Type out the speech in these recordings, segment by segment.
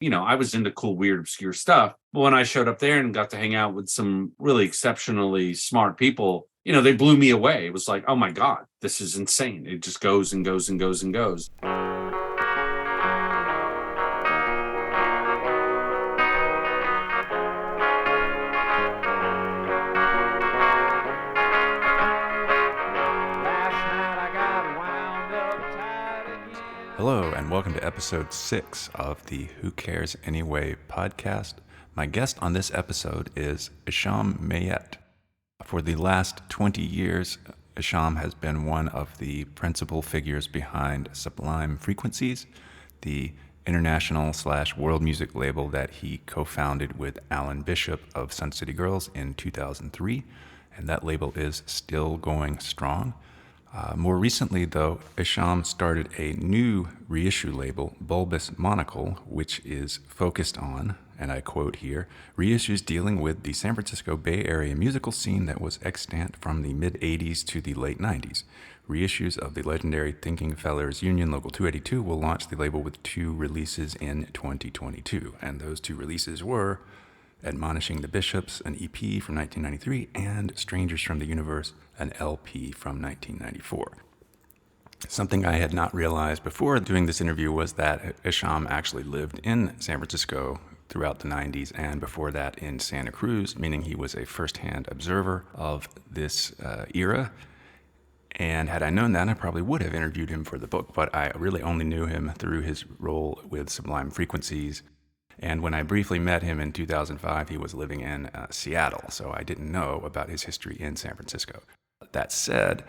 I was into cool, weird, obscure stuff. But when I showed up there and got to hang out with some really exceptionally smart people, they blew me away. It was like, oh my God, this is insane. It just goes and goes and goes and goes. Hello, and welcome to episode 6 of the Who Cares Anyway podcast. My guest on this episode is Hisham Mayet. For the last 20 years, Hisham has been one of the principal figures behind Sublime Frequencies, the international/world music label that he co-founded with Alan Bishop of Sun City Girls in 2003, and that label is still going strong. More recently, though, Hisham started a new reissue label, Bulbous Monocle, which is focused on, and I quote here, reissues dealing with the San Francisco Bay Area musical scene that was extant from the mid-'80s to the late '90s. Reissues of the legendary Thinking Fellers Union Local 282 will launch the label with 2 releases in 2022, and those 2 releases were Admonishing the Bishops, an EP from 1993, and Strangers from the Universe, an LP from 1994. Something I had not realized before doing this interview was that Hisham actually lived in San Francisco throughout the 90s and before that in Santa Cruz, meaning he was a first-hand observer of this era. And had I known that, I probably would have interviewed him for the book, but I really only knew him through his role with Sublime Frequencies. And when I briefly met him in 2005, he was living in Seattle, so I didn't know about his history in San Francisco. That said,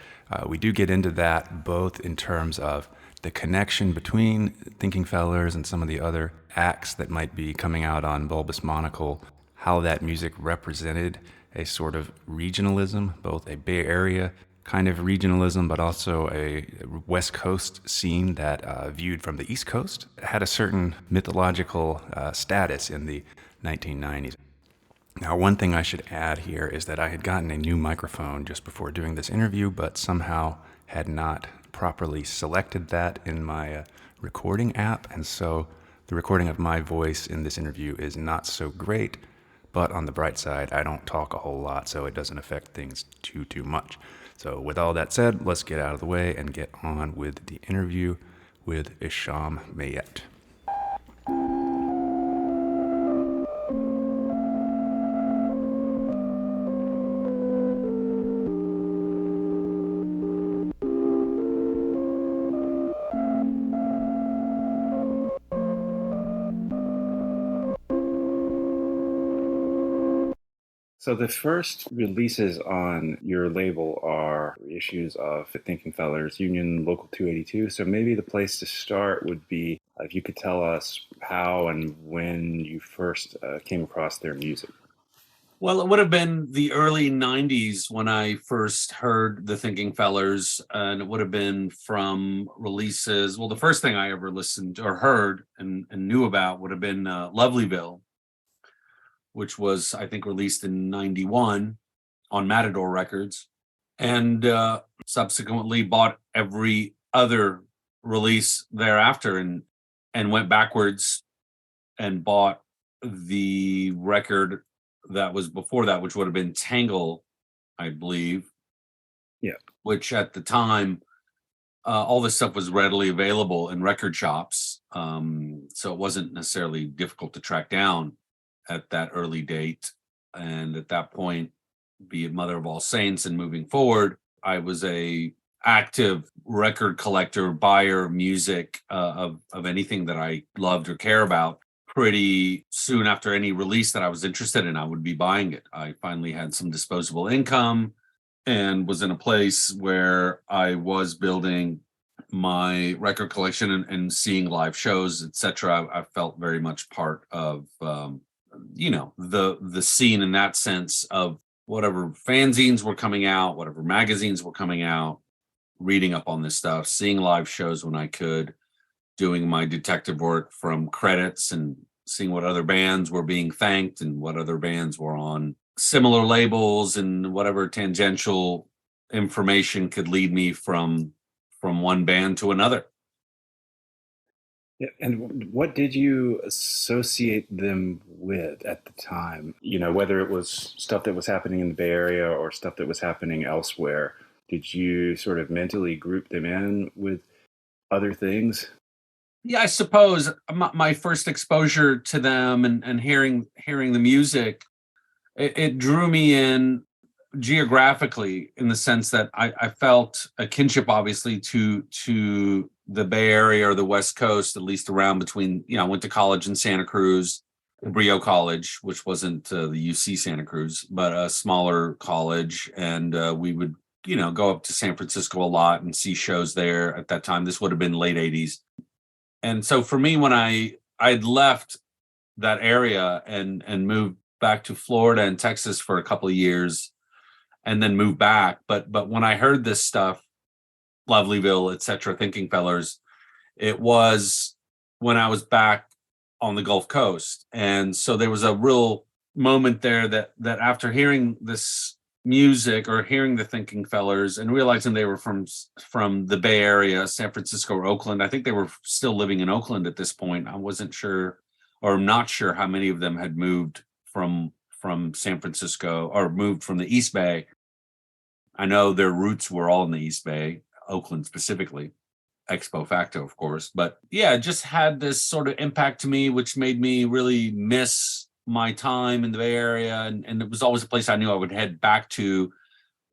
we do get into that both in terms of the connection between Thinking Fellers and some of the other acts that might be coming out on Bulbous Monocle, how that music represented a sort of regionalism, both a Bay Area kind of regionalism, but also a West Coast scene that, viewed from the East Coast, had a certain mythological status in the 1990s. Now, one thing I should add here is that I had gotten a new microphone just before doing this interview, but somehow had not properly selected that in my recording app, and so the recording of my voice in this interview is not so great, but on the bright side, I don't talk a whole lot, so it doesn't affect things too much. So with all that said, let's get out of the way and get on with the interview with Hisham Mayet. So the first releases on your label are issues of the Thinking Fellers Union Local 282. So maybe the place to start would be if you could tell us how and when you first came across their music. Well, it would have been the early 90s when I first heard the Thinking Fellers, and it would have been from releases. Well, the first thing I ever listened or heard and knew about would have been Lovelyville, which was, I think, released in 91 on Matador Records, and subsequently bought every other release thereafter and went backwards and bought the record that was before that, which would have been Tangle, I believe. Yeah. Which at the time, all this stuff was readily available in record shops. So it wasn't necessarily difficult to track down at that early date. And at that point, be it Mother of All Saints and moving forward, I was a active record collector, buyer of music, of anything that I loved or care about. Pretty soon after any release that I was interested in, I would be buying it. I finally had some disposable income and was in a place where I was building my record collection and seeing live shows, etc. I felt very much part of the scene in that sense of whatever fanzines were coming out, whatever magazines were coming out, reading up on this stuff, seeing live shows when I could, doing my detective work from credits and seeing what other bands were being thanked and what other bands were on similar labels and whatever tangential information could lead me from one band to another. Yeah, and what did you associate them with at the time? You know, whether it was stuff that was happening in the Bay Area or stuff that was happening elsewhere, did you sort of mentally group them in with other things? Yeah, I suppose my first exposure to them and hearing the music, it drew me in geographically in the sense that I felt a kinship obviously to the Bay Area or the West Coast, at least around between, I went to college in Santa Cruz, Brio College, which wasn't the UC Santa Cruz, but a smaller college. And we would, go up to San Francisco a lot and see shows there at that time. This would have been late 80s. And so for me, when I'd left that area and moved back to Florida and Texas for a couple of years and then moved back. But when I heard this stuff, Lovelyville, etc., Thinking Fellers, it was when I was back on the Gulf Coast. And so there was a real moment there that after hearing this music or hearing the Thinking Fellers and realizing they were from the Bay Area, San Francisco or Oakland. I think they were still living in Oakland at this point. I wasn't sure or not sure how many of them had moved from San Francisco or moved from the East Bay. I know their roots were all in the East Bay, Oakland specifically, expo facto, of course. But yeah, it just had this sort of impact to me, which made me really miss my time in the Bay Area. And it was always a place I knew I would head back to.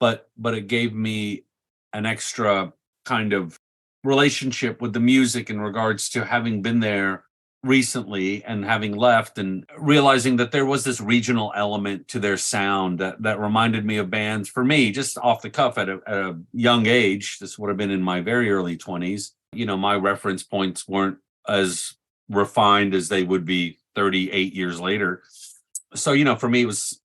But it gave me an extra kind of relationship with the music in regards to having been there recently and having left and realizing that there was this regional element to their sound that reminded me of bands for me just off the cuff at a young age. This would have been in my very early 20s. My reference points weren't as refined as they would be 38 years later. So, for me, it was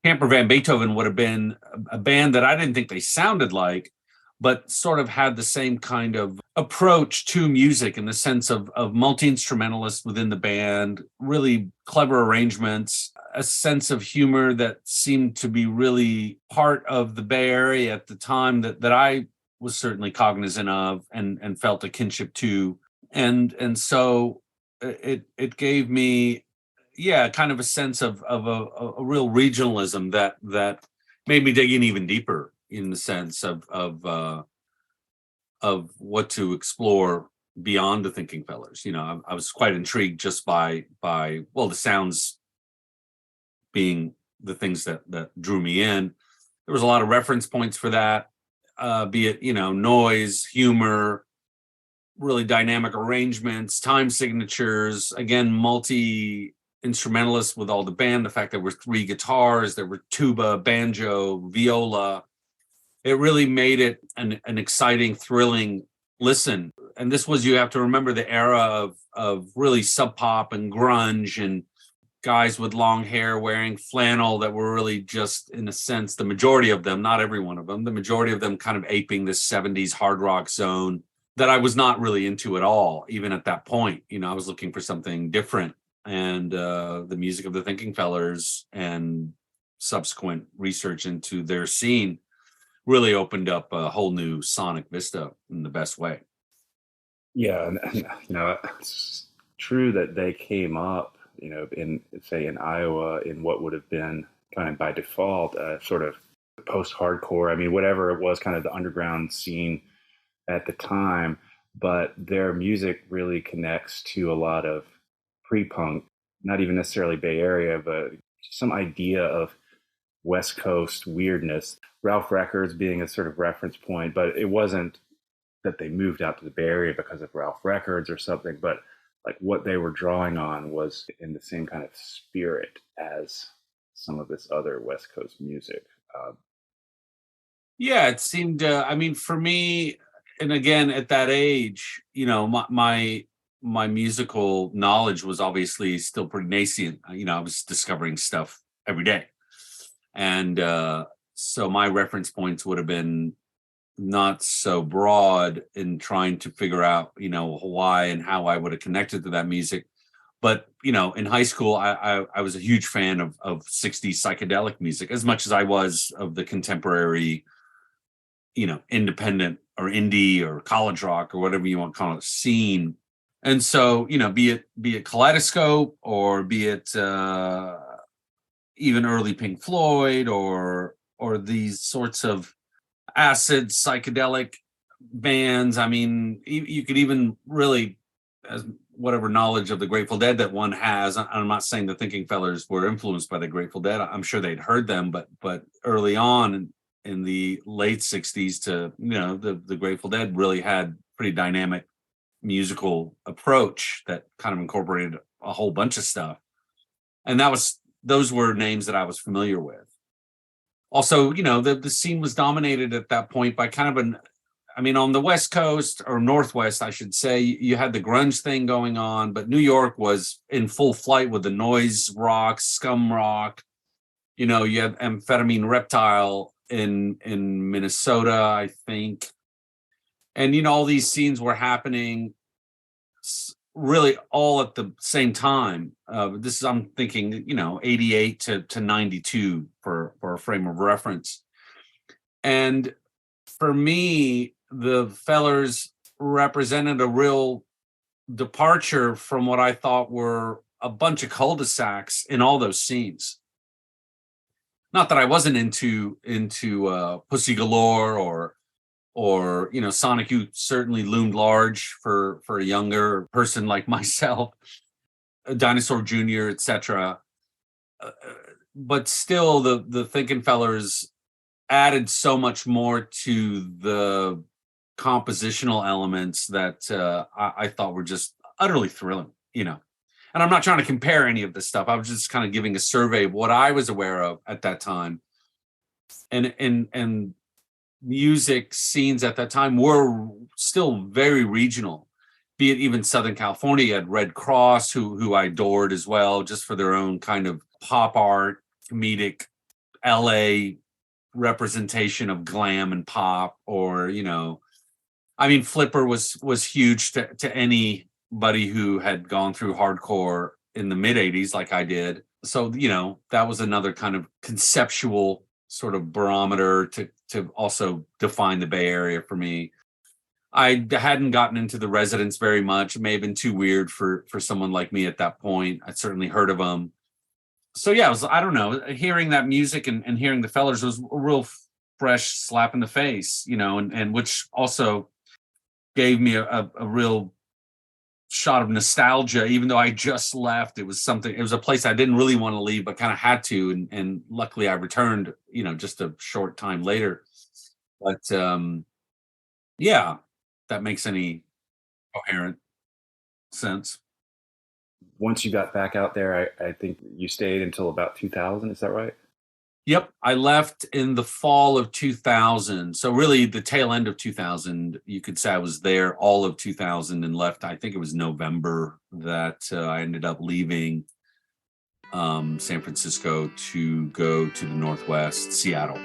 Camper Van Beethoven would have been a band that I didn't think they sounded like, but sort of had the same kind of approach to music in the sense of multi-instrumentalists within the band, really clever arrangements, a sense of humor that seemed to be really part of the Bay Area at the time that I was certainly cognizant of and felt a kinship to. And so it gave me, kind of a sense of a real regionalism that made me dig in even deeper in the sense of what to explore beyond the Thinking Fellers. I was quite intrigued just by the sounds being the things that drew me in. There was a lot of reference points for that, be it noise, humor, really dynamic arrangements, time signatures. Again, multi instrumentalists with all the band. The fact that there were 3 guitars, there were tuba, banjo, viola. It really made it an exciting, thrilling listen. And this was, you have to remember, the era of really sub pop and grunge and guys with long hair wearing flannel that were really just, in a sense, the majority of them, not every one of them, the majority of them kind of aping this 70s hard rock zone that I was not really into at all, even at that point. I was looking for something different. And the music of the Thinking Fellers and subsequent research into their scene really opened up a whole new sonic vista in the best way. Yeah, and it's true that they came up, in, say, in Iowa, in what would have been kind of by default sort of post-hardcore. I mean, whatever it was, kind of the underground scene at the time. But their music really connects to a lot of pre-punk, not even necessarily Bay Area, but some idea of West Coast weirdness. Ralph Records being a sort of reference point, but it wasn't that they moved out to the Bay Area because of Ralph Records or something, but like what they were drawing on was in the same kind of spirit as some of this other West Coast music. It seemed, for me, and again, at that age, my musical knowledge was obviously still pretty nascent. I was discovering stuff every day. And so my reference points would have been not so broad in trying to figure out, why and how I would have connected to that music. But, in high school, I was a huge fan of 60s psychedelic music, as much as I was of the contemporary, independent or indie or college rock or whatever you want to call it scene. And so, be it Kaleidoscope, or be it even early Pink Floyd, or these sorts of acid psychedelic bands. I mean, you could even really, as whatever knowledge of the Grateful Dead that one has. I'm not saying the Thinking Fellers were influenced by the Grateful Dead. I'm sure they'd heard them, but early on in the late '60s, to the Grateful Dead really had pretty dynamic musical approach that kind of incorporated a whole bunch of stuff, and those were names that I was familiar with. Also, the scene was dominated at that point by kind of on the West Coast, or Northwest, I should say, you had the grunge thing going on, but New York was in full flight with the noise rock, scum rock. You had Amphetamine Reptile in Minnesota, I think. And, all these scenes were happening really all at the same time. This is, I'm thinking, 88 to 92 for a frame of reference. And for me, the Fellers represented a real departure from what I thought were a bunch of cul-de-sacs in all those scenes. Not that I wasn't into Pussy Galore or Sonic Youth certainly loomed large for a younger person like myself, Dinosaur Jr., etc. But still, the Thinking Fellers added so much more to the compositional elements that I thought were just utterly thrilling, And I'm not trying to compare any of this stuff. I was just kind of giving a survey of what I was aware of at that time. And music scenes at that time were still very regional, be it even Southern California. You had Red Cross, who I adored as well, just for their own kind of pop art, comedic LA representation of glam and pop. Or Flipper was huge to anybody who had gone through hardcore in the mid 80s like I did. So that was another kind of conceptual sort of barometer to also define the Bay Area for me. I hadn't gotten into the Residents very much. It may have been too weird for someone like me at that point. I'd certainly heard of them. So yeah, I don't know, hearing that music and hearing the Fellers was a real fresh slap in the face, and which also gave me a real shot of nostalgia. Even though I just left, it was a place I didn't really want to leave, but kind of had to. And luckily I returned, just a short time later. But yeah, that makes any coherent sense. Once you got back out there, I think you stayed until about 2000. Is that right? Yep, I left in the fall of 2000. So really the tail end of 2000, you could say I was there all of 2000 and left. I think it was November that I ended up leaving San Francisco to go to the Northwest, Seattle.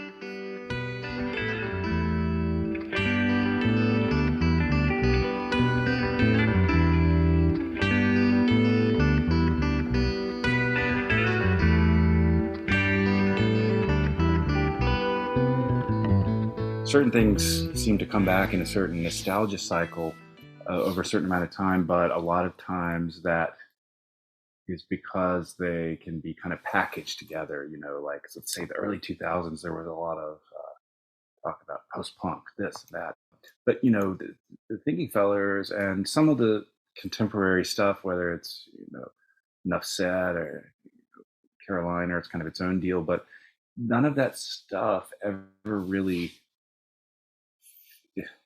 Certain things seem to come back in a certain nostalgia cycle over a certain amount of time, but a lot of times that is because they can be kind of packaged together. Like, let's say the early 2000s, there was a lot of talk about post-punk, this and that. But, the Thinking Fellers and some of the contemporary stuff, whether it's, Nuf Sed or Carolina, it's kind of its own deal, but none of that stuff ever really,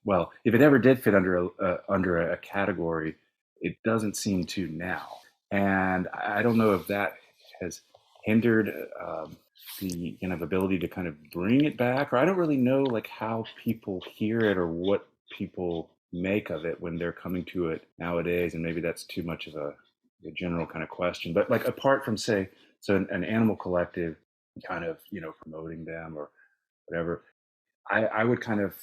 well, if it ever did fit under a category, it doesn't seem to now. And I don't know if that has hindered the ability to kind of bring it back, or I don't really know like how people hear it or what people make of it when they're coming to it nowadays. And maybe that's too much of a general kind of question. But like apart from say, so an Animal Collective kind of promoting them or whatever, I would kind of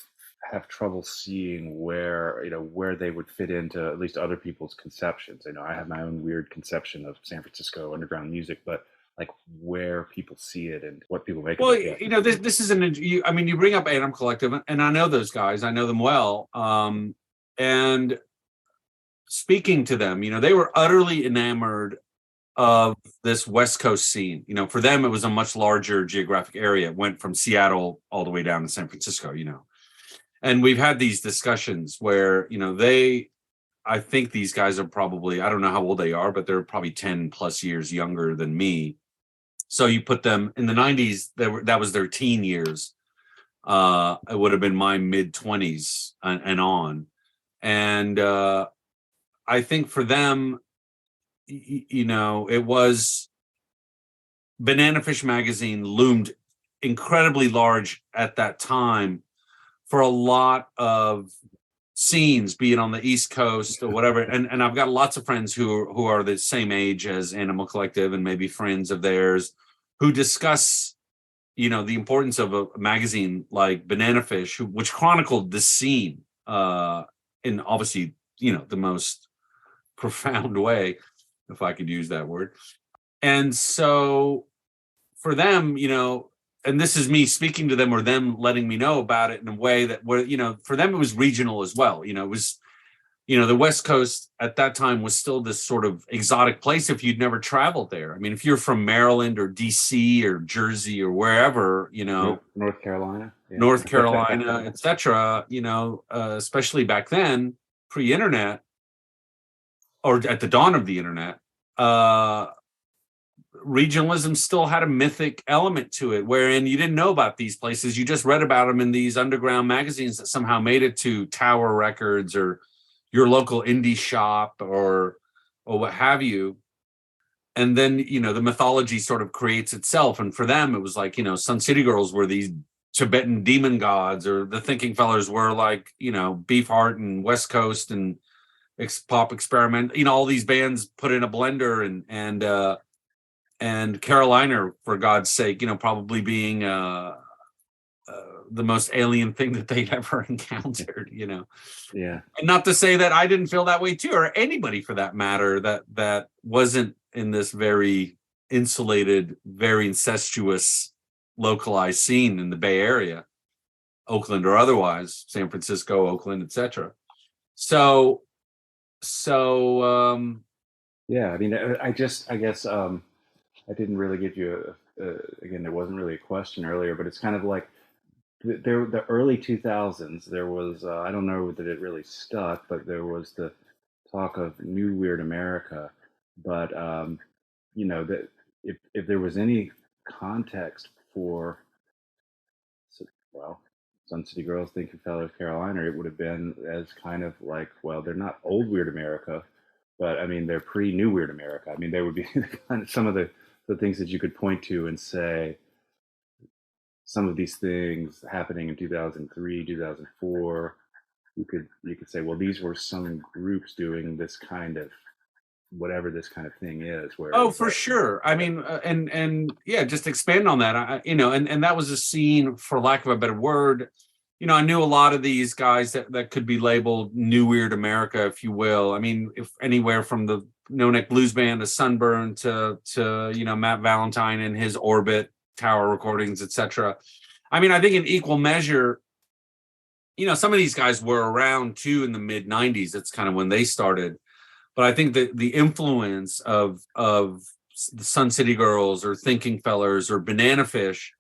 have trouble seeing where they would fit into at least other people's conceptions. I have my own weird conception of San Francisco underground music, but like where people see it and what people make. Well, this isn't. You bring up Animal Collective, and I know those guys. I know them well, and speaking to them, they were utterly enamored of this West Coast scene. For them, it was a much larger geographic area. It went from Seattle all the way down to San Francisco, And we've had these discussions where, I think these guys are probably, I don't know how old they are, but they're probably 10 plus years younger than me. So you put them in the 90s, that was their teen years. It would have been my mid 20s and on. And I think for them, it was Bananafish magazine loomed incredibly large at that time for a lot of scenes, be it on the East Coast or whatever. And I've got lots of friends who are the same age as Animal Collective and maybe friends of theirs who discuss, the importance of a magazine like Bananafish, which chronicled the scene in obviously, the most profound way, if I could use that word. And so for them, and this is me speaking to them or them letting me know about it in a way that where, for them, it was regional as well. It was, the West Coast at that time was still this sort of exotic place if you'd never traveled there. I mean, if you're from Maryland or DC or Jersey or wherever, North Carolina, North Carolina, etc., especially back then, pre-internet or at the dawn of the internet, regionalism still had a mythic element to it, wherein you didn't know about these places. You just read about them in these underground magazines that somehow made it to Tower Records or your local indie shop or what have you. And then, the mythology sort of creates itself. And for them, it was like, Sun City Girls were these Tibetan demon gods, or the Thinking Fellers were like, Beefheart and West Coast and Pop Experiment, all these bands put in a blender and Carolina, for God's sake, probably being the most alien thing that they'd ever encountered, Yeah. And not to say that I didn't feel that way too, or anybody for that matter, that wasn't in this very insulated, very incestuous, localized scene in the Bay Area, Oakland or otherwise, San Francisco, Oakland, etc. So yeah, I mean, I guess I didn't really give you again, there wasn't really a question earlier, but it's kind of like the early 2000s, there was, I don't know that it really stuck, but there was the talk of New Weird America. But, that if there was any context for, well, Sun City Girls, Thinking Fellers, Carolina, it would have been as kind of like, well, they're not old Weird America, but I mean, they're pre-New Weird America. I mean, they would be kind of some of the things that you could point to and say, some of these things happening in 2003, 2004, you could say, well, these were some groups doing this kind of whatever this kind of thing is. Where for sure. I mean, and yeah, just expand on that. And that was a scene, for lack of a better word. I knew a lot of these guys that could be labeled New Weird America, if you will. I mean, if anywhere from the No Neck Blues Band to Sunburn to Matt Valentine and his Orbit, Tower Recordings, etc. I mean, I think in equal measure, some of these guys were around too in the mid 90s. That's kind of when they started. But I think that the influence of the Sun City Girls or Thinking Fellers or Bananafish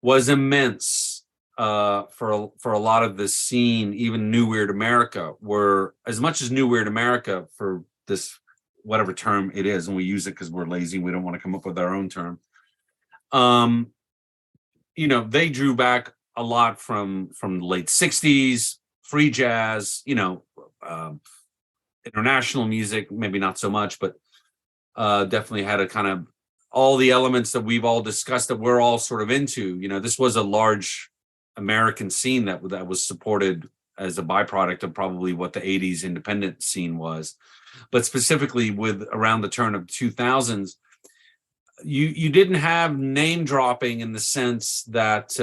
was immense for a lot of this scene. Even New Weird America were, as much as New Weird America, for this whatever term it is, and we use it because we're lazy, we don't want to come up with our own term. They drew back a lot from the late 60s, free jazz, international music, maybe not so much, but definitely had a kind of all the elements that we've all discussed that we're all sort of into. This was a large American scene that was supported as a byproduct of probably what the 80s independent scene was. But specifically with around the turn of 2000s, you didn't have name dropping in the sense that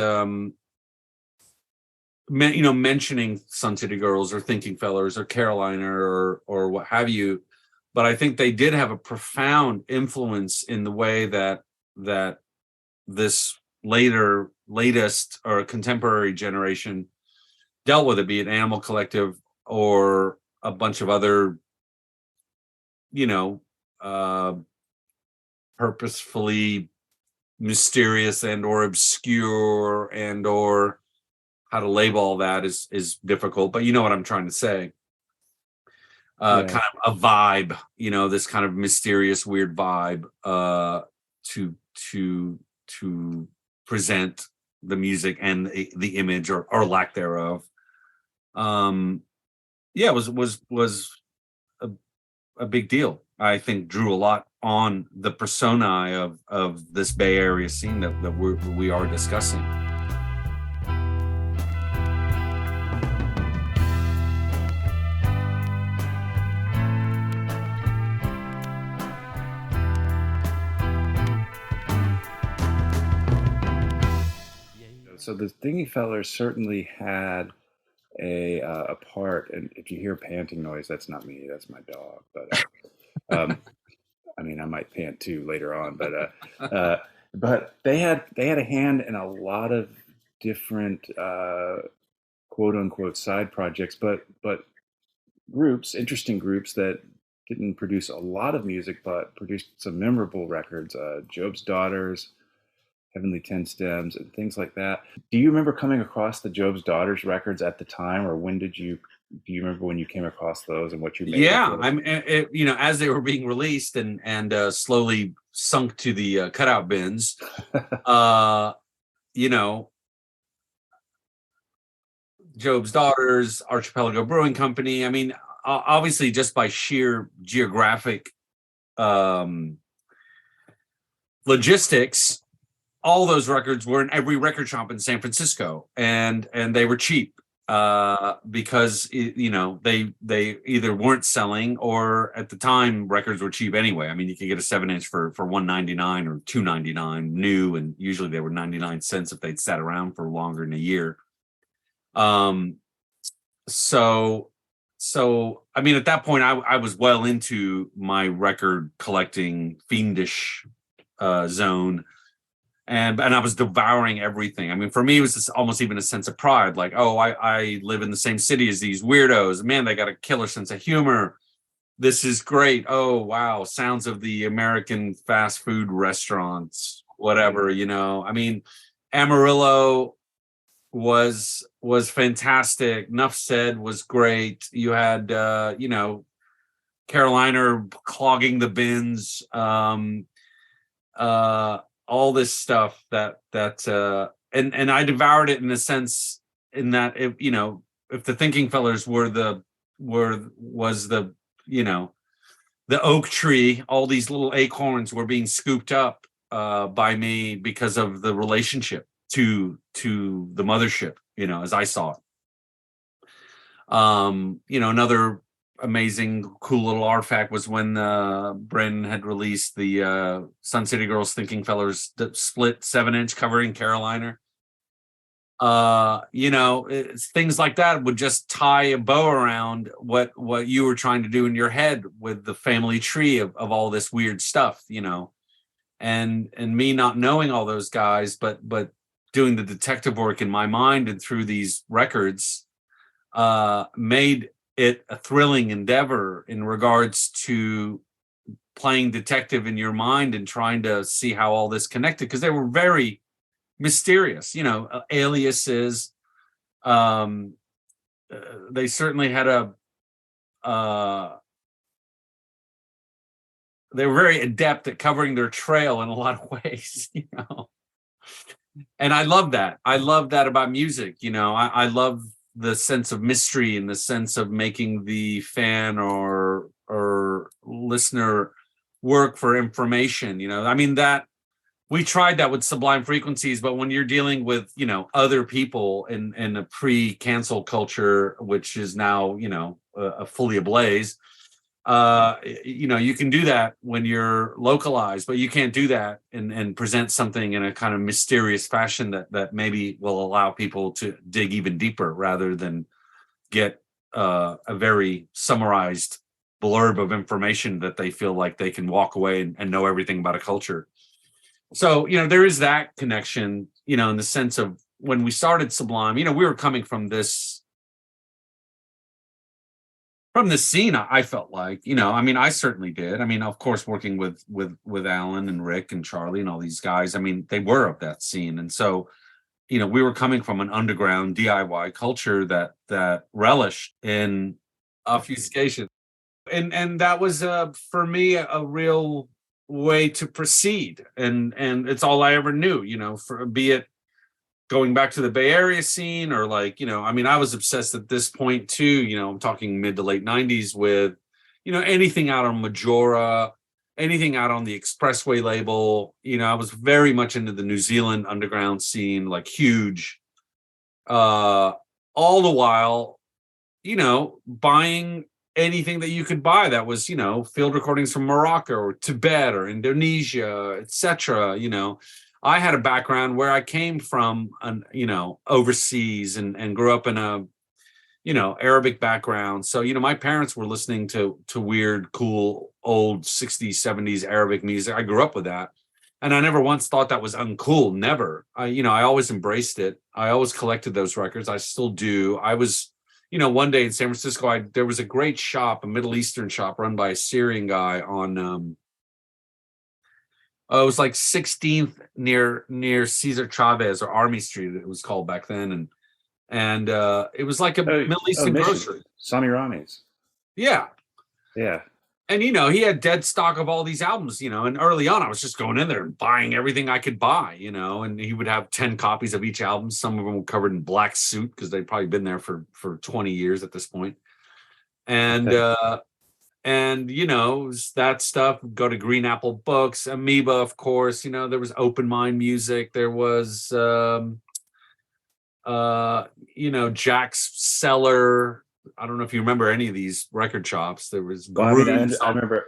mentioning Sun City Girls or Thinking Fellers or Carolina or what have you, but I think they did have a profound influence in the way that this latest or contemporary generation dealt with it, be it Animal Collective or a bunch of other you know, purposefully mysterious and or obscure and or how to label all that is difficult, but you know what I'm trying to say. Yeah. Kind of a vibe, this kind of mysterious, weird vibe, to to present the music and the image or lack thereof. Yeah, it was a, a big deal. I think drew a lot on the persona of this Bay Area scene that we are discussing. So the Thingy Fellers certainly had a part, and if you hear panting noise, that's not me, that's my dog. But I mean, I might pant too later on. But they had a hand in a lot of different quote unquote side projects, but groups, interesting groups that didn't produce a lot of music, but produced some memorable records. Job's Daughters, Heavenly Ten Stems, and things like that. Do you remember coming across the Job's Daughters records at the time, or when did you? Do you remember when you came across those and what you made? Yeah, as they were being released and slowly sunk to the cutout bins, you know, Job's Daughters, Archipelago Brewing Company. I mean, obviously, just by sheer geographic logistics, all those records were in every record shop in San Francisco, and they were cheap because they either weren't selling, or at the time records were cheap anyway. I mean, you could get a 7-inch for $1.99 or $2.99 new, and usually they were 99 cents if they'd sat around for longer than a year. So I mean, at that point, I was well into my record collecting fiendish zone. And I was devouring everything. I mean, for me, it was almost even a sense of pride. Like, oh, I live in the same city as these weirdos. Man, they got a killer sense of humor. This is great. Oh, wow. Sounds of the American fast food restaurants, whatever, I mean, Amarillo was fantastic. Nuf Sed was great. You had, Carolina clogging the bins. All this stuff that and I devoured it in a sense in that if the Thinking Fellers was the the oak tree, all these little acorns were being scooped up by me because of the relationship to the mothership, as I saw it. Another amazing cool little artifact was when Brandon had released the Sun City Girls Thinking Fellers split 7-inch covering Carolina. It's things like that would just tie a bow around what you were trying to do in your head with the family tree of all this weird stuff, and me not knowing all those guys, but doing the detective work in my mind and through these records made it a thrilling endeavor in regards to playing detective in your mind and trying to see how all this connected, because they were very mysterious, aliases. They certainly had they were very adept at covering their trail in a lot of ways, and I love that. I love that about music. I love the sense of mystery and the sense of making the fan or listener work for information. I mean, that we tried that with Sublime Frequencies, but when you're dealing with other people in a pre-cancel culture, which is now fully ablaze, you can do that when you're localized, but you can't do that and present something in a kind of mysterious fashion that maybe will allow people to dig even deeper rather than get a very summarized blurb of information that they feel like they can walk away and know everything about a culture. So, there is that connection, in the sense of when we started Sublime, we were coming from this from the scene, I felt like, I mean, I certainly did. I mean, of course, working with Alan and Rick and Charlie and all these guys, I mean, they were of that scene. And so, we were coming from an underground DIY culture that relished in obfuscation. And that was for me a real way to proceed. And it's all I ever knew, for be it going back to the Bay Area scene or like, I mean, I was obsessed at this point too, I'm talking mid to late 90s with, anything out on Majora, anything out on the Expressway label. I was very much into the New Zealand underground scene, like huge. All the while, buying anything that you could buy that was, field recordings from Morocco or Tibet or Indonesia, etc. I had a background where I came from, overseas and grew up in a, Arabic background. So, my parents were listening to weird, cool, old 60s, 70s Arabic music. I grew up with that. And I never once thought that was uncool. Never. I always embraced it. I always collected those records. I still do. I was, one day in San Francisco, there was a great shop, a Middle Eastern shop run by a Syrian guy on, it was like 16th near Cesar Chavez or Army Street. It was called back then, and it was like a Middle Eastern grocery. Sami Rami's. Yeah, yeah. And he had dead stock of all these albums. And early on, I was just going in there and buying everything I could buy. And he would have 10 copies of each album. Some of them were covered in black soot because they'd probably been there for 20 years at this point. And that stuff, go to Green Apple Books, Amoeba, of course. There was Open Mind Music. There was, Jack's Cellar. I don't know if you remember any of these record shops. There was. Well, I remember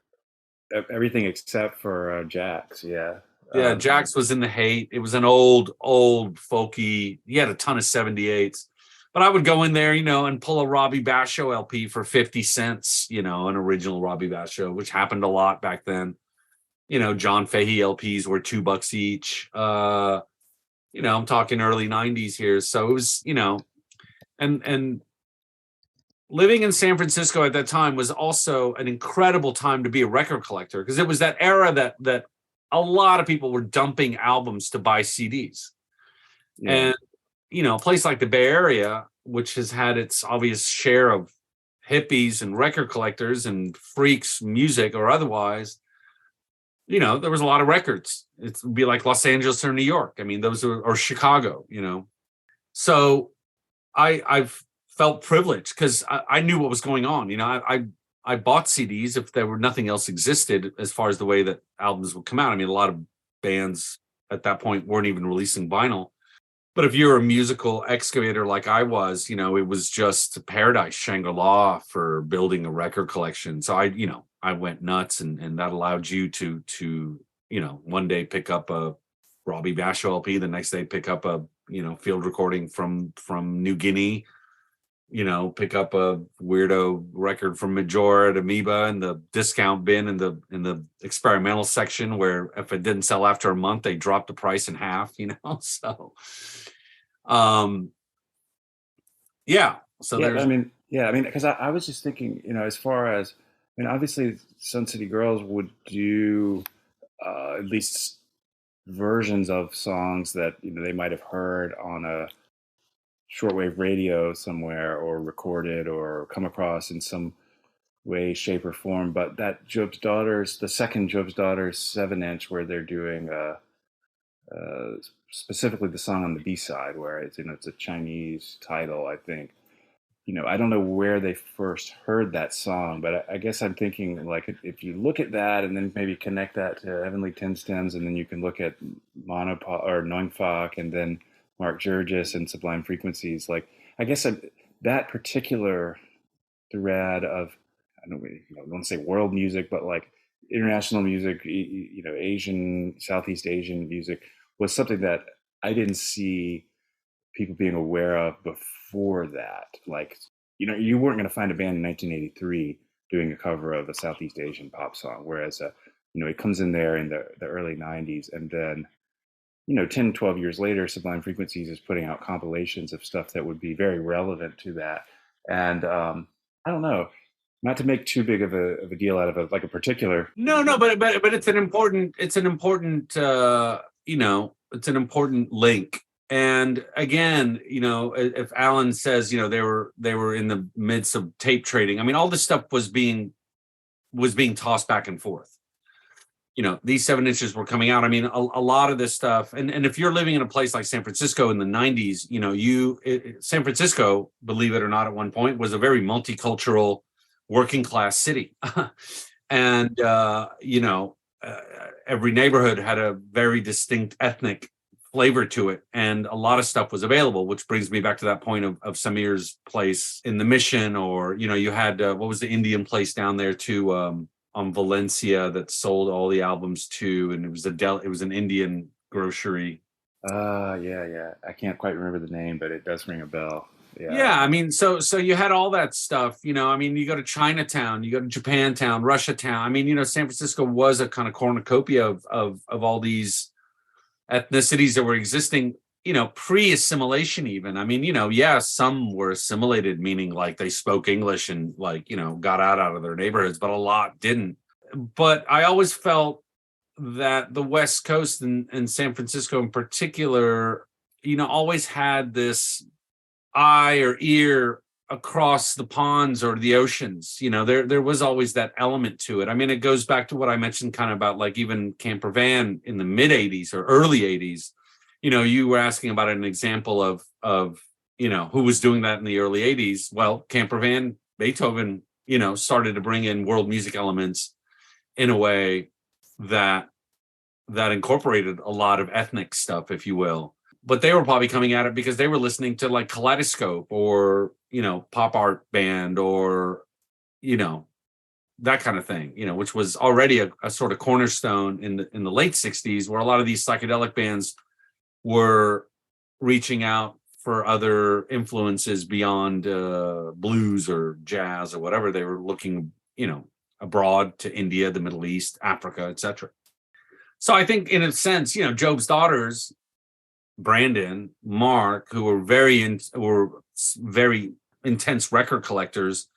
everything except for Jack's. Yeah. Yeah, Jack's was in the Hate. It was an old folky. He had a ton of 78s. But I would go in there, and pull a Robbie Basho LP for 50 cents, an original Robbie Basho, which happened a lot back then. John Fahey LPs were $2 each. I'm talking early 90s here. So it was, and living in San Francisco at that time was also an incredible time to be a record collector, because it was that era that a lot of people were dumping albums to buy CDs. Yeah. And a place like the Bay Area, which has had its obvious share of hippies and record collectors and freaks, music or otherwise, there was a lot of records. It would be like Los Angeles or New York. I mean, or Chicago, So I've felt privileged because I knew what was going on. I bought CDs if there were nothing else existed as far as the way that albums would come out. I mean, a lot of bands at that point weren't even releasing vinyl. But if you're a musical excavator like I was, it was just paradise, Shangri-La for building a record collection. So I went nuts, and that allowed you to one day pick up a Robbie Basho LP, the next day pick up a field recording from New Guinea, pick up a weirdo record from Majora at Amoeba in the discount bin in the experimental section, where if it didn't sell after a month, they dropped the price in half, so because I was just thinking, as far as, obviously Sun City Girls would do at least versions of songs that they might have heard on a shortwave radio somewhere, or recorded or come across in some way, shape, or form. But that Job's Daughters, the second Job's Daughters 7-inch, where they're doing specifically the song on the B-side, where it's it's a Chinese title, I think. I don't know where they first heard that song, but I guess I'm thinking, like, if you look at that and then maybe connect that to Heavenly Ten Stems, and then you can look at Monopod or Neunfach, and then Mark Jurgis and Sublime Frequencies. Like, I guess that particular thread of, I don't want to say world music, but like international music, Asian, Southeast Asian music, was something that I didn't see people being aware of before that. Like, you weren't going to find a band in 1983 doing a cover of a Southeast Asian pop song, whereas, it comes in there in the early 90s, and then, 10, 12 years later, Sublime Frequencies is putting out compilations of stuff that would be very relevant to that. And I don't know, Not to make too big of a deal out of like a particular. No, but it's an important it's an important link. And again, if Alan says, they were in the midst of tape trading. I mean, all this stuff was being tossed back and forth. These 7 inches were coming out. I mean, a lot of this stuff, and if you're living in a place like San Francisco in the 90s, San Francisco, believe it or not, at one point was a very multicultural working class city. And every neighborhood had a very distinct ethnic flavor to it, and a lot of stuff was available, which brings me back to that point of Samir's place in the Mission, or you had what was the Indian place down there too, on Valencia, that sold all the albums too, and it was an Indian grocery. Yeah. I can't quite remember the name, but it does ring a bell. Yeah, I mean, so you had all that stuff, I mean, you go to Chinatown, you go to Japantown, Russiatown. I mean, San Francisco was a kind of cornucopia of all these ethnicities that were existing, pre-assimilation even. I mean, some were assimilated, meaning like they spoke English and got out of their neighborhoods, but a lot didn't. But I always felt that the West Coast and San Francisco in particular, always had this eye or ear across the ponds or the oceans. There was always that element to it. I mean, it goes back to what I mentioned kind of about like even Camper Van in the mid 80s or early 80s. You were asking about an example of who was doing that in the early 80s. Well, Camper Van, Beethoven, started to bring in world music elements in a way that incorporated a lot of ethnic stuff, if you will. But they were probably coming at it because they were listening to like Kaleidoscope or, Pop Art Band or, that kind of thing, which was already a sort of cornerstone in the late 60s, where a lot of these psychedelic bands were reaching out for other influences beyond blues or jazz or whatever. They were looking, abroad to India, the Middle East, Africa, etc. So I think in a sense, Job's Daughters, Brandon, Mark, who were very intense record collectors,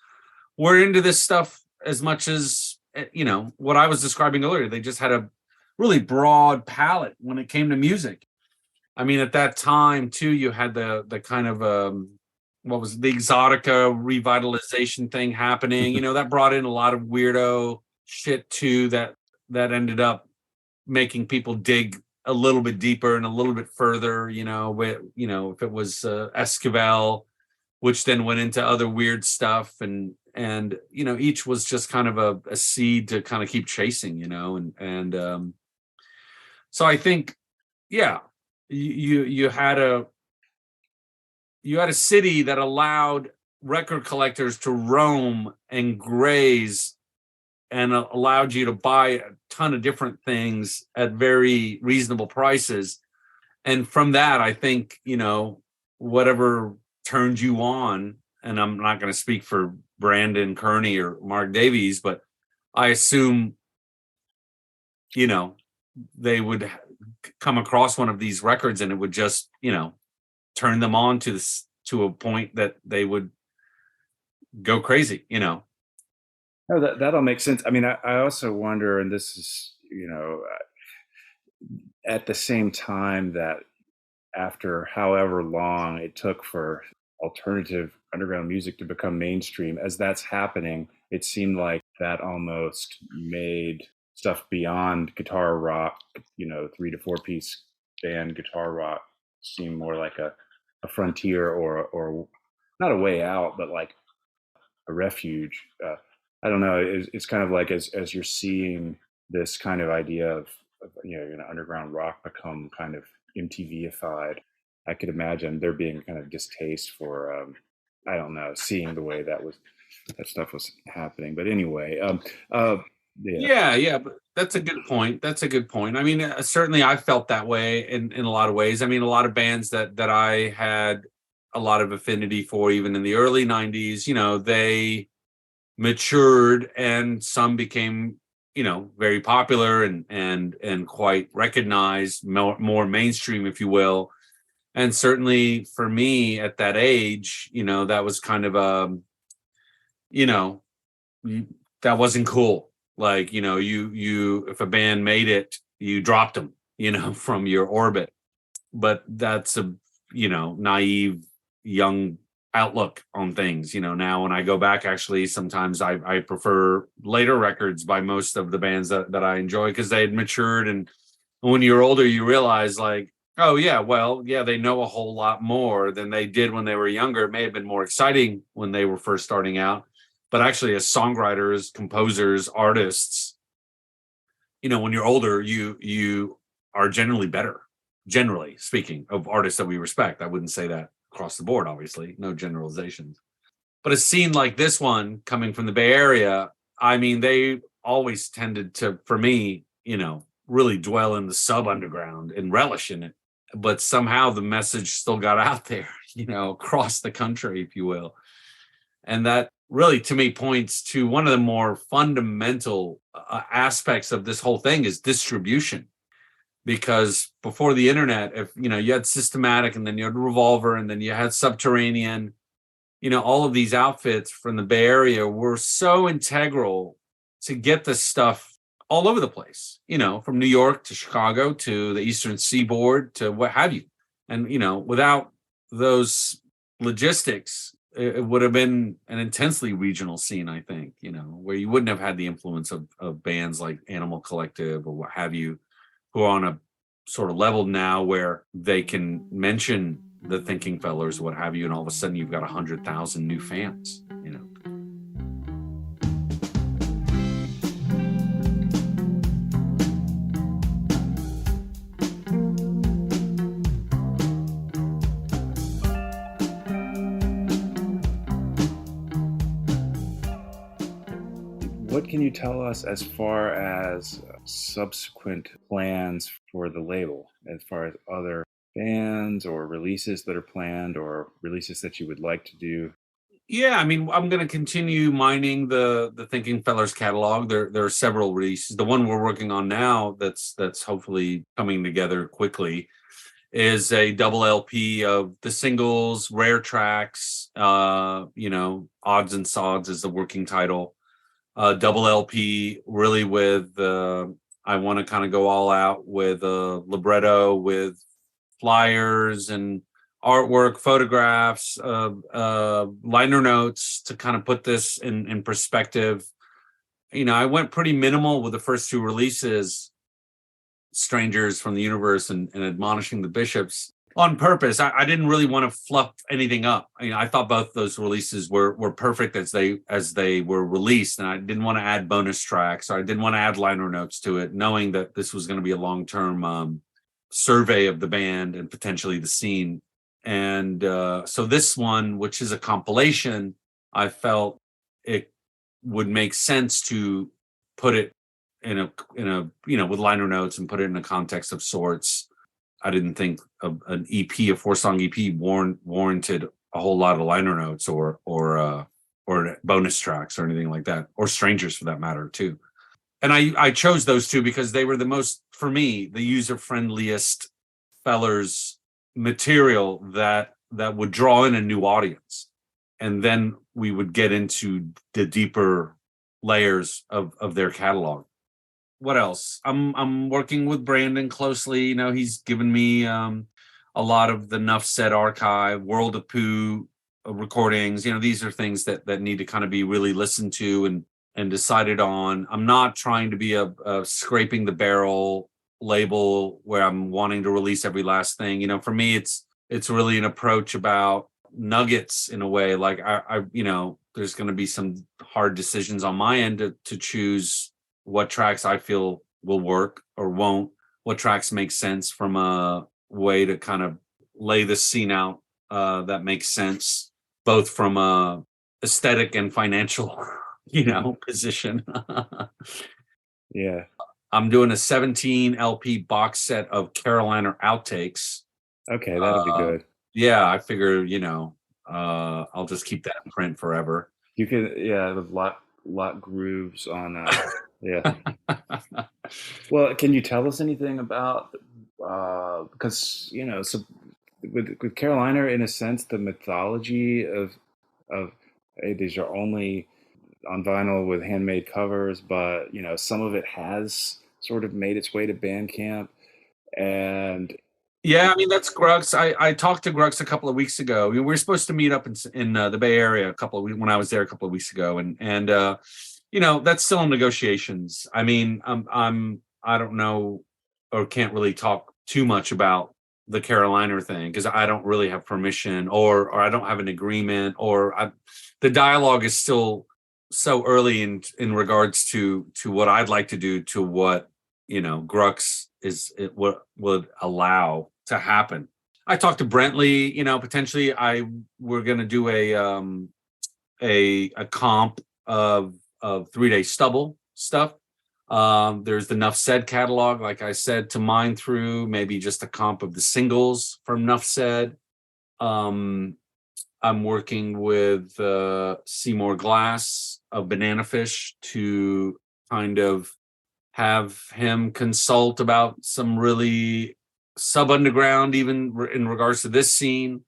were into this stuff as much as what I was describing earlier. They just had a really broad palette when it came to music. I mean, at that time too, you had the kind of what was the Exotica revitalization thing happening. That brought in a lot of weirdo shit too. That ended up making people dig a little bit deeper and a little bit further, if it was Esquivel, which then went into other weird stuff, and each was just kind of a seed to kind of keep chasing, and so I think, yeah, you had a city that allowed record collectors to roam and graze and allowed you to buy a ton of different things at very reasonable prices. And from that, I think, whatever turned you on, and I'm not going to speak for Brandon Kearney or Mark Davies, but I assume, they would come across one of these records and it would just, turn them on to a point that they would go crazy, Oh, that'll make sense. I mean, I also wonder, and this is, at the same time that after however long it took for alternative underground music to become mainstream, as that's happening, it seemed like that almost made stuff beyond guitar rock, 3 to 4 piece band guitar rock, seem more like a frontier or not a way out, but like a refuge. I don't know. It's kind of like as you're seeing this kind of idea of underground rock become kind of MTV-ified, I could imagine there being kind of distaste for I don't know, seeing the way that stuff was happening. But anyway, yeah, but that's a good point. I mean, certainly I felt that way in a lot of ways. I mean, a lot of bands that I had a lot of affinity for, even in the early 90s, they matured and some became, very popular and quite recognized, more mainstream, if you will. And certainly for me at that age, that was kind of that wasn't cool. Like, you if a band made it, you dropped them, from your orbit. But that's a, naive young outlook on things. Now when I go back, actually, sometimes I prefer later records by most of the bands that I enjoy, because they had matured. And when you're older, you realize, like, oh yeah, well, yeah, they know a whole lot more than they did when they were younger. It may have been more exciting when they were first starting out, but actually, as songwriters, composers, artists, when you're older, you are generally better. Generally speaking, of artists that we respect, I wouldn't say that across the board, obviously, no generalizations. But a scene like this one coming from the Bay Area, I mean, they always tended to, for me, really dwell in the sub underground and relish in it. But somehow the message still got out there, across the country, if you will. And that really, to me, points to one of the more fundamental aspects of this whole thing is distribution. Because before the internet, if you had Systematic, and then you had Revolver, and then you had Subterranean, all of these outfits from the Bay Area were so integral to get this stuff all over the place, from New York to Chicago to the Eastern Seaboard to what have you. And, without those logistics, it would have been an intensely regional scene, I think, where you wouldn't have had the influence of bands like Animal Collective or what have you, who are on a sort of level now where they can mention the Thinking Fellers, what have you, and all of a sudden you've got 100,000 new fans. What can you tell us as far as subsequent plans for the label, as far as other bands or releases that are planned or releases that you would like to do? Yeah, I mean, I'm going to continue mining the Thinking Fellers catalog. There are several releases. The one we're working on now, that's hopefully coming together quickly, is a double LP of the singles, rare tracks. Odds and Sods is the working title. Double LP, really, with I want to kind of go all out with a libretto, with flyers and artwork, photographs, liner notes, to kind of put this in perspective. I went pretty minimal with the first two releases, Strangers from the Universe and Admonishing the Bishops, on purpose. I didn't really want to fluff anything up. I thought both those releases were perfect as they were released, and I didn't want to add bonus tracks, or I didn't want to add liner notes to it, knowing that this was going to be a long-term survey of the band and potentially the scene. And so this one, which is a compilation, I felt it would make sense to put it in a with liner notes and put it in a context of sorts. I didn't think an EP, a 4-song EP, warranted a whole lot of liner notes or bonus tracks or anything like that, or Strangers for that matter too. And I chose those two because they were the most, for me, the user friendliest Fellers material that would draw in a new audience, and then we would get into the deeper layers of their catalog. What else? I'm working with Brandon closely. He's given me a lot of the Nuf Sed archive, World of Pooh recordings. These are things that need to kind of be really listened to and decided on. I'm not trying to be a scraping the barrel label where I'm wanting to release every last thing. For me, it's really an approach about nuggets in a way. Like I there's going to be some hard decisions on my end to choose what tracks I feel will work or won't, what tracks make sense from a way to kind of lay the scene out that makes sense, both from a aesthetic and financial, position. Yeah. I'm doing a 17 LP box set of Carolina outtakes. Okay, that'll be good. Yeah, I figure, I'll just keep that in print forever. You can, yeah, with lot grooves on. Yeah. Well, can you tell us anything about? Because so with Carolina, in a sense, the mythology of hey, these are only on vinyl with handmade covers, but some of it has sort of made its way to Bandcamp. And Yeah, I mean that's Grux. I talked to Grux a couple of weeks ago. We were supposed to meet up in the Bay Area a couple of weeks when I was there a couple of weeks ago, and that's still in negotiations. I mean, I don't know or can't really talk too much about the Carolina thing because I don't really have permission or I don't have an agreement the dialogue is still so early in regards to what I'd like to do to what Grux is it what would allow to happen. I talked to Brentley, potentially we're gonna do a comp of 3-day stubble stuff. There's the Nuf Sed catalog, like I said, to mine through, maybe just a comp of the singles from Nuf Sed. I'm working with Seymour Glass of Bananafish to kind of have him consult about some really sub-underground, even in regards to this scene,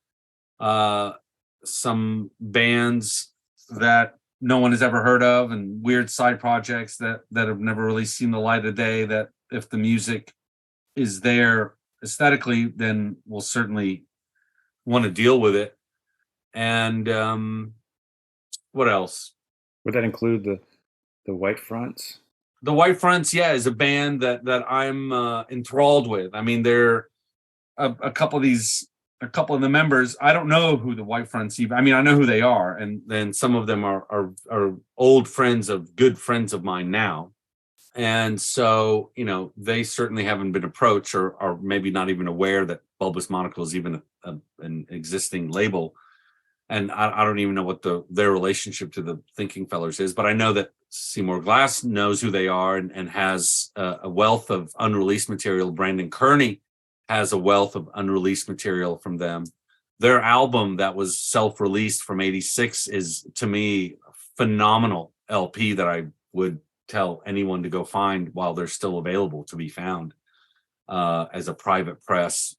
some bands that no one has ever heard of and weird side projects that have never really seen the light of day, that if the music is there aesthetically, then we'll certainly want to deal with it. And what else? would that include the White Fronts? The White Fronts, yeah, is a band that I'm enthralled with. I mean, they're a couple of the members. I don't know who the White Fronts even. I mean, I know who they are, and then some of them are old friends of good friends of mine now, and so they certainly haven't been approached or maybe not even aware that Bulbous Monocle is even an existing label. And I don't even know what their relationship to the Thinking Fellers is, but I know that Seymour Glass knows who they are and has a wealth of unreleased material. Brandon Kearney has a wealth of unreleased material from them. Their album that was self-released from '86 is, to me, a phenomenal LP that I would tell anyone to go find while they're still available to be found as a private press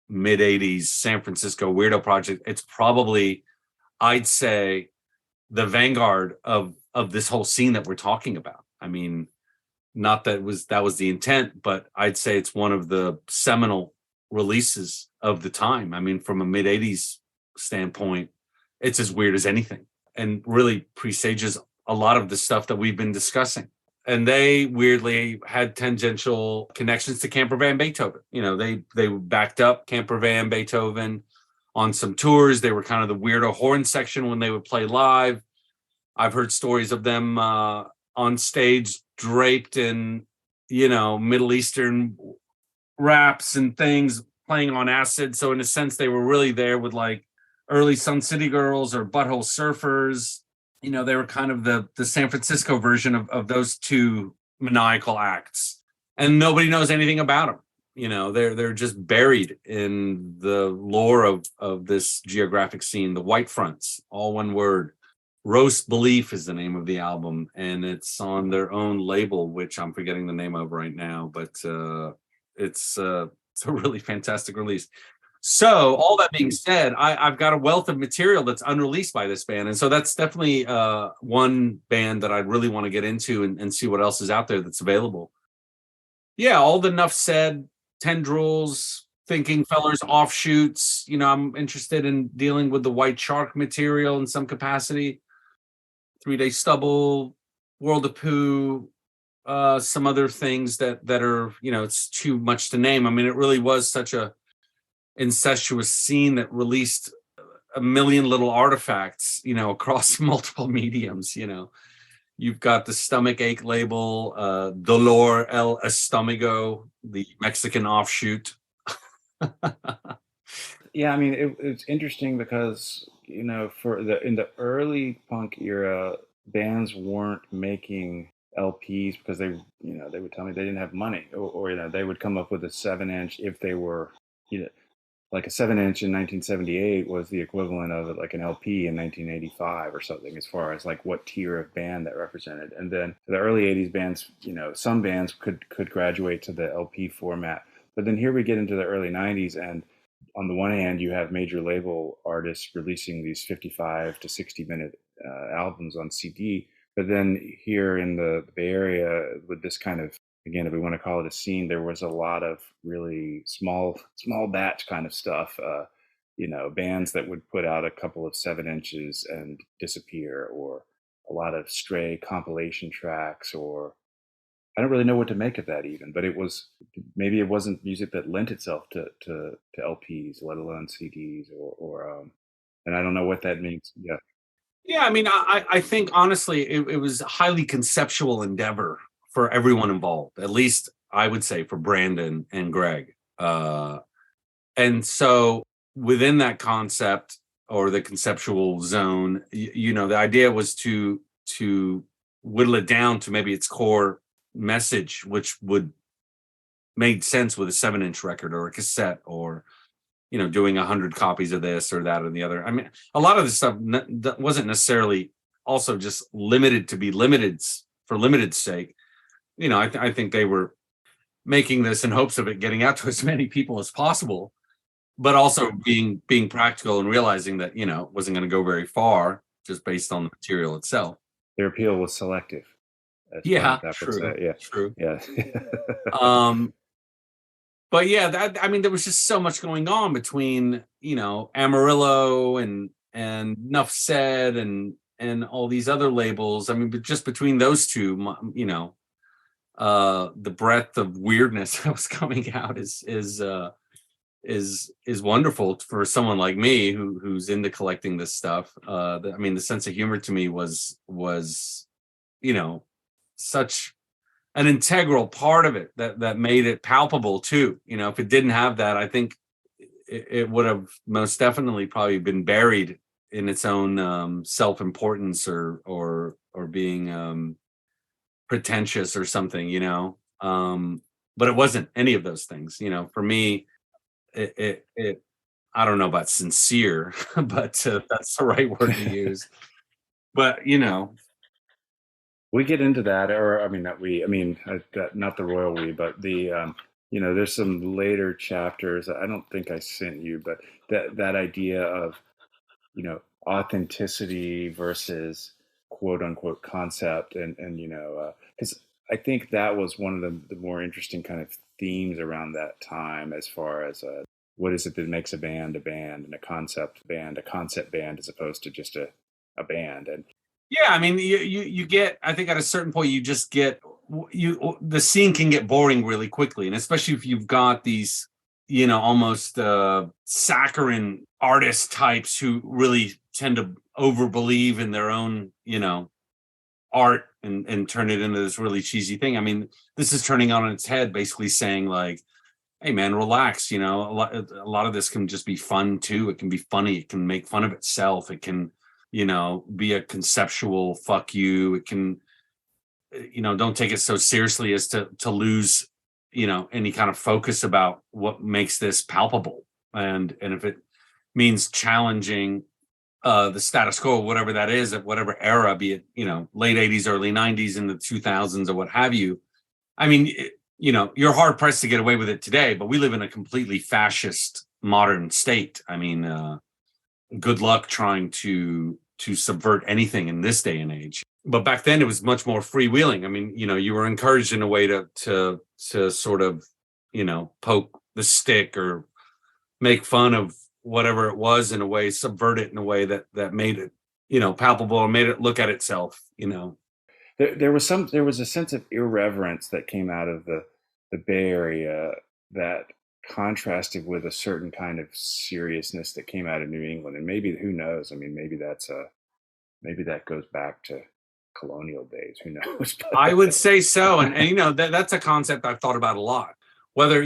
mid-'80s San Francisco weirdo project. It's probably, I'd say, the vanguard of this whole scene that we're talking about. I mean, not that was the intent, but I'd say it's one of the seminal releases of the time. I mean, from a mid-'80s standpoint, it's as weird as anything and really presages a lot of the stuff that we've been discussing. And they weirdly had tangential connections to Camper Van Beethoven. They backed up Camper Van Beethoven on some tours. They were kind of the weirdo horn section when they would play live. I've heard stories of them on stage draped in, Middle Eastern wraps and things, playing on acid. So in a sense, they were really there with like early Sun City Girls or Butthole Surfers. They were kind of the San Francisco version of those two maniacal acts. And nobody knows anything about them. They're just buried in the lore of this geographic scene. The White Fronts, all one word. Roast Belief is the name of the album, and it's on their own label, which I'm forgetting the name of right now, but it's a really fantastic release. So all that being said, I've got a wealth of material that's unreleased by this band, and so that's definitely one band that I'd really want to get into and see what else is out there that's available. Yeah, all the Nuf Sed tendrils, Thinking Fellers offshoots. I'm interested in dealing with the White Shark material in some capacity. 3-day stubble, World of Pooh, some other things that are, it's too much to name. I mean, it really was such a incestuous scene that released a million little artifacts, across multiple mediums. You've got the Stomach Ache label, Dolor El Estomago, the Mexican offshoot. Yeah, I mean, it's interesting because in the early punk era, bands weren't making LPs because they would tell me they didn't have money, or they would come up with a 7-inch if they were, like a 7-inch in 1978 was the equivalent of like an LP in 1985 or something, as far as like what tier of band that represented. And then the early '80s bands, some bands could graduate to the LP format, but then here we get into the early '90s, and on the one hand, you have major label artists releasing these 55 to 60 minute albums on CD, But then here in the Bay Area, with this kind of, again, if we want to call it a scene, there was a lot of really small batch kind of stuff. Bands that would put out a couple of 7 inches and disappear, or a lot of stray compilation tracks, or I don't really know what to make of that even. But maybe it wasn't music that lent itself to LPs, let alone CDs, and I don't know what that means. Yeah. Yeah, I mean, I think honestly, it was a highly conceptual endeavor for everyone involved. At least I would say for Brandon and Greg. And so within that concept or the conceptual zone, the idea was to whittle it down to maybe its core message, which would made sense with a 7-inch record or a cassette, or doing 100 copies of this or that or the other. I mean, a lot of this stuff that wasn't necessarily also just limited to be limited for limited's sake. I think they were making this in hopes of it getting out to as many people as possible, but also being practical and realizing that, it wasn't going to go very far just based on the material itself. Their appeal was selective. Yeah, true. Yeah, true. Yeah. But yeah, there was just so much going on between, Amarillo and Nuf Sed and all these other labels. I mean, but just between those two, the breadth of weirdness that was coming out is wonderful for someone like me who's into collecting this stuff. The sense of humor to me was such an integral part of it that made it palpable too. If it didn't have that, I think it would have most definitely probably been buried in its own self-importance or being pretentious or something, but it wasn't any of those things. For me, it I don't know about sincere, but that's the right word to use. But we get into that, or I mean, not the royal we, but there's some later chapters. I don't think I sent you, but that idea of, authenticity versus quote unquote concept, and because I think that was one of the more interesting kind of themes around that time, as far as what is it that makes a band, and a concept band, as opposed to just a band. And yeah, I mean, you get, I think at a certain point you just get, the scene can get boring really quickly, and especially if you've got these, almost saccharine artist types who really tend to overbelieve in their own, art and turn it into this really cheesy thing. I mean, this is turning on its head, basically saying like, hey man, relax, a lot of this can just be fun too. It can be funny, it can make fun of itself, it can be a conceptual fuck you. It can, don't take it so seriously as to lose, any kind of focus about what makes this palpable. And if it means challenging the status quo, whatever that is, at whatever era, be it, late 80s, early 90s, in the 2000s, or what have you. I mean, you're hard pressed to get away with it today, but we live in a completely fascist modern state. I mean, good luck trying to subvert anything in this day and age. But back then it was much more freewheeling. I mean, you were encouraged in a way to sort of, poke the stick or make fun of whatever it was, in a way, subvert it in a way that made it, palpable, and made it look at itself, There was a sense of irreverence that came out of the Bay Area that contrasted with a certain kind of seriousness that came out of New England. And maybe, who knows? I mean, maybe that goes back to colonial days. Who knows? I would say so. And that's a concept I've thought about a lot. Whether,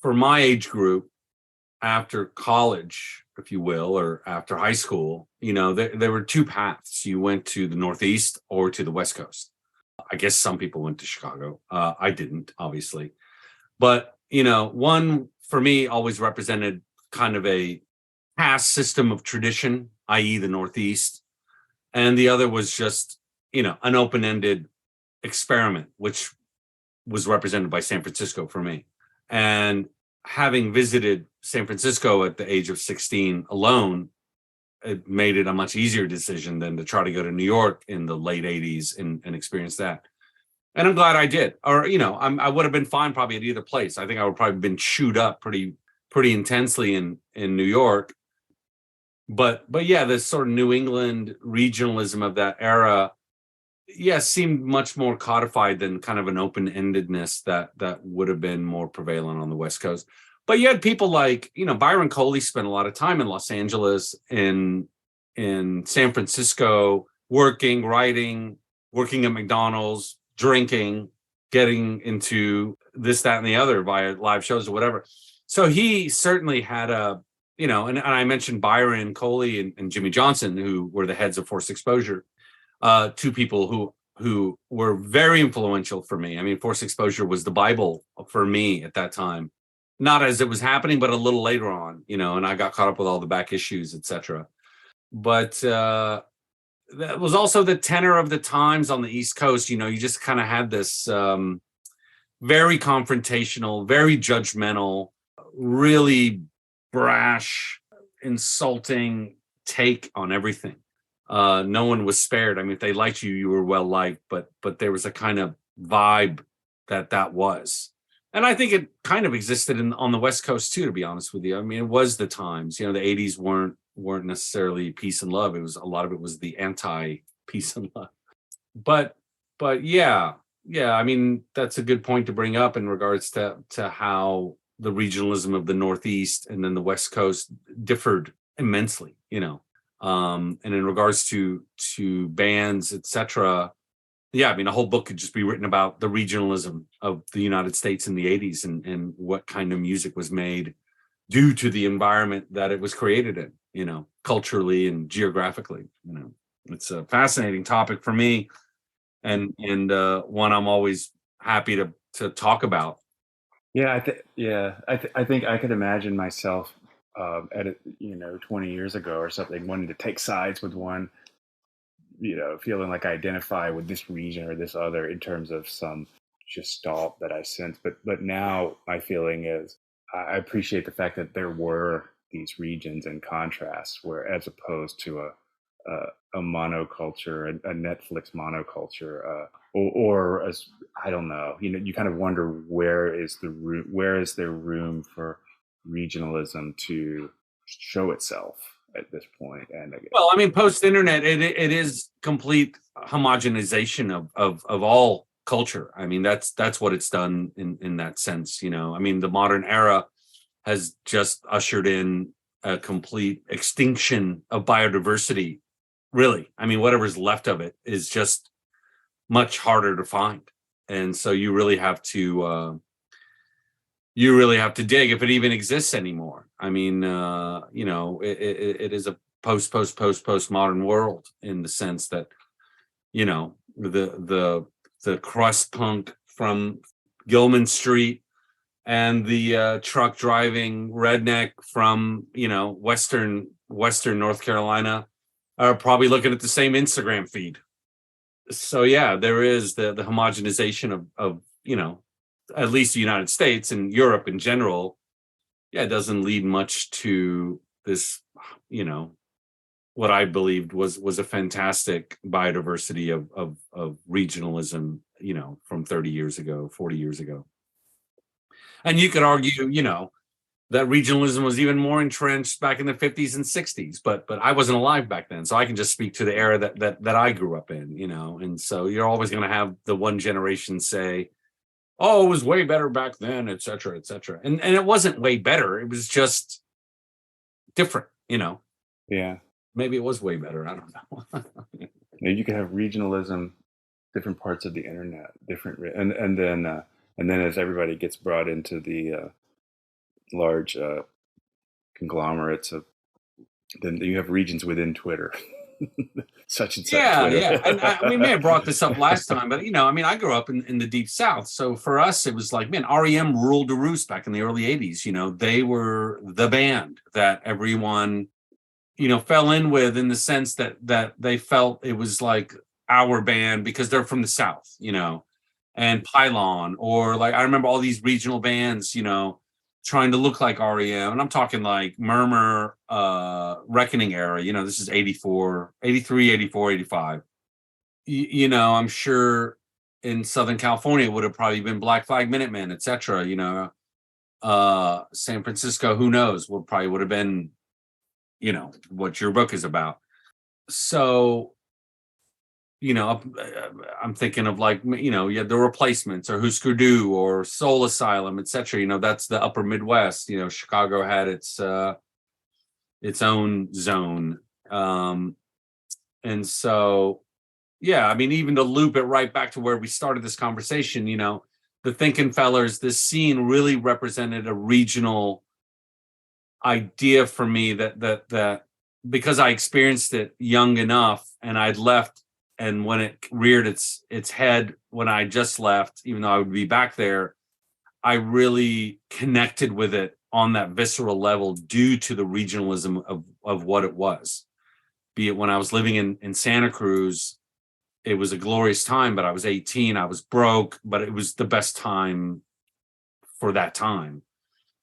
for my age group, after college, if you will, or after high school, there were two paths. You went to the Northeast or to the West Coast. I guess some people went to Chicago. I didn't, obviously. But, one for me always represented kind of a past system of tradition, i.e. the Northeast. And the other was just, an open-ended experiment, which was represented by San Francisco for me. And having visited San Francisco at the age of 16 alone, it made it a much easier decision than to try to go to New York in the late 80s and experience that. And I'm glad I did. Or, I would have been fine probably at either place. I think I would probably been chewed up pretty intensely in New York. But yeah, this sort of New England regionalism of that era, seemed much more codified than kind of an open-endedness that would have been more prevalent on the West Coast. But you had people like, Byron Coley spent a lot of time in Los Angeles, in San Francisco, working, writing, working at McDonald's, drinking, getting into this, that, and the other via live shows or whatever. So he certainly had and I mentioned Byron Coley and Jimmy Johnson, who were the heads of Forced Exposure, two people who were very influential for me. I mean, Forced Exposure was the Bible for me at that time, not as it was happening, but a little later on, and I got caught up with all the back issues, etc. But that was also the tenor of the times on the East Coast. You just kind of had this very confrontational, very judgmental, really brash, insulting take on everything. No one was spared. I mean, if they liked you, you were well liked, but there was a kind of vibe that was. And I think it kind of existed on the West Coast too, to be honest with you. I mean, it was the times. The 80s weren't necessarily peace and love. It was, a lot of it was the anti-peace and love. But yeah, I mean, that's a good point to bring up in regards to how the regionalism of the Northeast and then the West Coast differed immensely, and in regards to bands, etc. Yeah, I mean, a whole book could just be written about the regionalism of the United States in the 80s and what kind of music was made due to the environment that it was created in, culturally and geographically. It's a fascinating topic for me, and one I'm always happy to talk about. Yeah, I think I could imagine myself at 20 years ago or something, wanting to take sides with one, feeling like I identify with this region or this other in terms of some gestalt that I sense. But now my feeling is I appreciate the fact that there were these regions and contrasts, where as opposed to a monoculture, a Netflix monoculture, or as I don't know, you kind of wonder where is there room for regionalism to show itself at this point. And well, I mean, post-internet, it is complete homogenization of all culture. I mean, that's what it's done in that sense. I mean, the modern era has just ushered in a complete extinction of biodiversity. Really, I mean, whatever's left of it is just much harder to find, and so you really have to dig if it even exists anymore. I mean, it is a post modern world in the sense that, the crust punk from Gilman Street and the truck driving redneck from, Western North Carolina are probably looking at the same Instagram feed. So yeah, there is the homogenization of at least the United States and Europe in general. Yeah, it doesn't lead much to this, what I believed was a fantastic biodiversity of regionalism, from 30 years ago, 40 years ago. And you could argue, that regionalism was even more entrenched back in the 50s and 60s, but I wasn't alive back then, so I can just speak to the era that I grew up in, and so you're always going to have the one generation say, oh, it was way better back then, et cetera, et cetera. And it wasn't way better, it was just different, Yeah. Maybe it was way better, I don't know. You could have regionalism, different parts of the internet, different, and then as everybody gets brought into the large conglomerates of, then you have regions within Twitter. Such and such. Yeah. And we may have brought this up last time, but I grew up in the deep South. So for us, it was like, man, REM ruled the roost back in the early 80s. They were the band that everyone, fell in with, in the sense that they felt it was like our band because they're from the South, and Pylon, or like I remember all these regional bands, trying to look like REM, and I'm talking like Murmur, Reckoning era. This is 84, 83, 84, 85. I'm sure in Southern California it would have probably been Black Flag Minutemen, etc. San Francisco, who knows? Probably would have been, what your book is about. So, I'm thinking of like, you had the Replacements or Husker Du or Soul Asylum, etc. That's the upper Midwest. Chicago had its own zone. And so, yeah, I mean, even to loop it right back to where we started this conversation, the Thinking Fellers, this scene really represented a regional idea for me that because I experienced it young enough and I'd left, and when it reared its head when I just left, even though I would be back there, I really connected with it on that visceral level due to the regionalism of what it was. Be it when I was living in Santa Cruz, it was a glorious time, but I was 18, I was broke, but it was the best time for that time.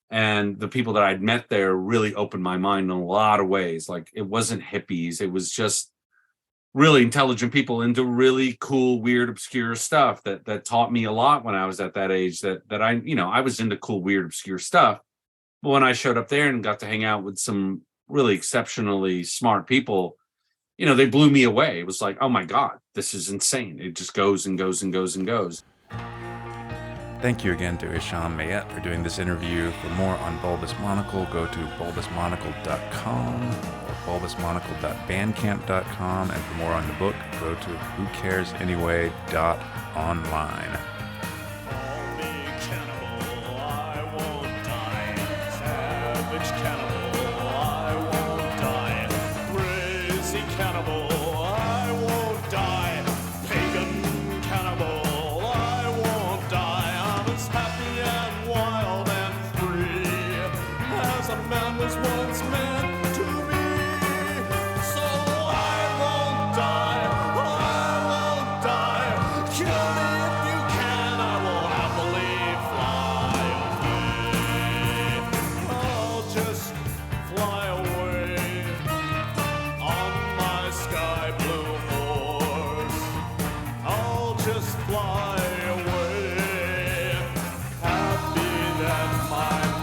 And the people that I'd met there really opened my mind in a lot of ways. Like, it wasn't hippies, it was just really intelligent people into really cool, weird, obscure stuff that taught me a lot when I was at that age, that I was into cool, weird, obscure stuff. But when I showed up there and got to hang out with some really exceptionally smart people, they blew me away. It was like, oh my God, this is insane. It just goes and goes and goes and goes. Thank you again to Hisham Mayet for doing this interview. For more on Bulbous Monocle, go to bulbousmonocle.com or bulbousmonocle.bandcamp.com. And for more on the book, go to whocaresanyway.online. Fly away, happy that my